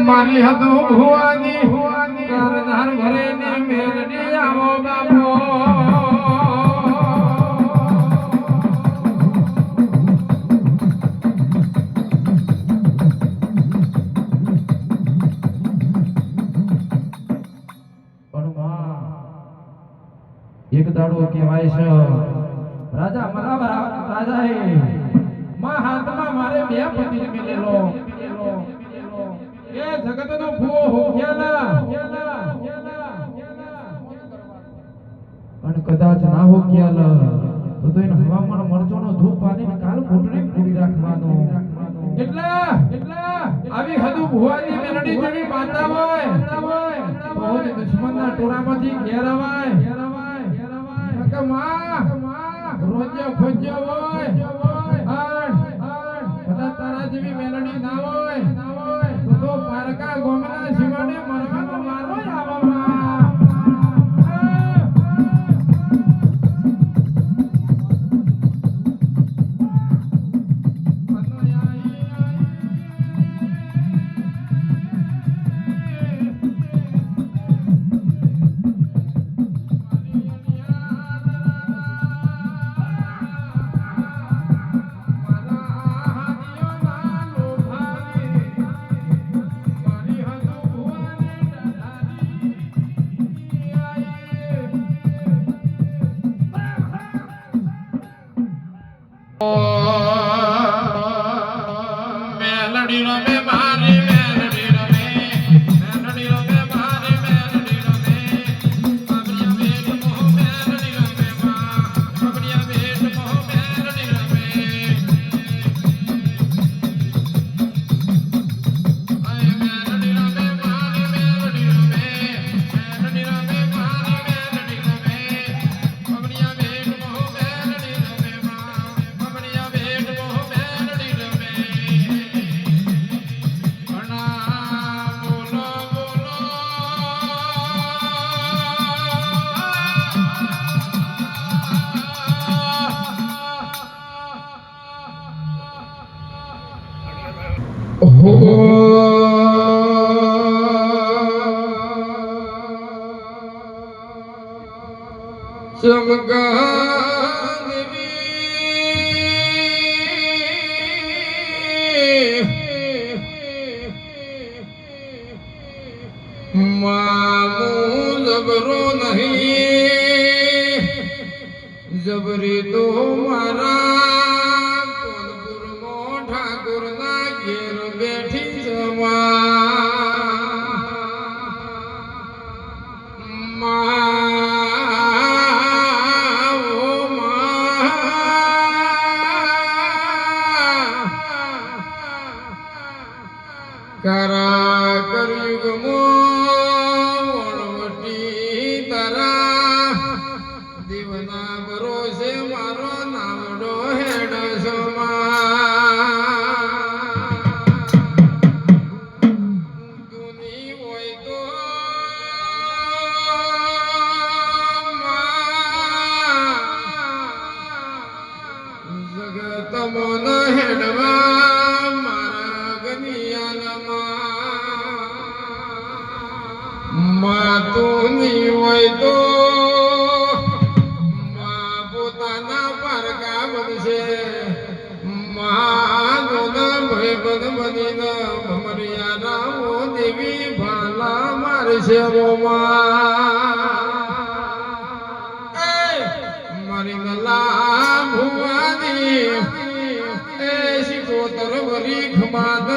મારી હતો ભુવાની કરનાર ઘરે ને મેલડી આવો બાપો એક દાડો કહેવાય છે રાજા મરાવા રાજાએ માં હાથમાં મારે બે પતિ મેલેલો એ જગતનો ભૂવો હોખ્યાલા અને કદાચ ના હોખ્યાલા તો એને હવામાન મરચોનો ધૂપ પાડીને કાલ ઘૂંટણે પૂરી રાખવાનો એટલા આવી હદુ ભુવાની મેલડી જેવી બાતા હોય બહુ દુશ્મનના ટોળામાંથી ઘેર આવાય કે માં રોજે ખોજ્ય હોય કદાચ તારા જેવી મેલડી ના હોય તો પારકા ગોમના શિવાને મરવાનો મારો આવવામાં મેલડી રમે મારી મેલડી રમે મેલડી રમે મારી મેલડી રમે પગડિયા બેટ મોહ મેલડી રમે માં પગડિયા બેટ મોહ મેલડી રમે આય મેલડી રમે મારી મેલડી રમે મેલડી રમે મારી મેલડી રમે પગડિયા બેટ મોહ મેલડી રમે માં પગડિયા બેટ મોહ મેલડી રમે જબરો નહીં જબરી તો મારા કોનપુરનો ઠાકોરના ઘેર બેઠી કરા કરી ગમો દીવના ભરોસે મારો નામડો હેડ જૂની હોય તો જગત મન હેડવા મારા ગનિયાનમાં તું હોય તો દેવી ભાલા મારશે મારી નલા ભુવાની એ શિકોતર વરી ખમાદ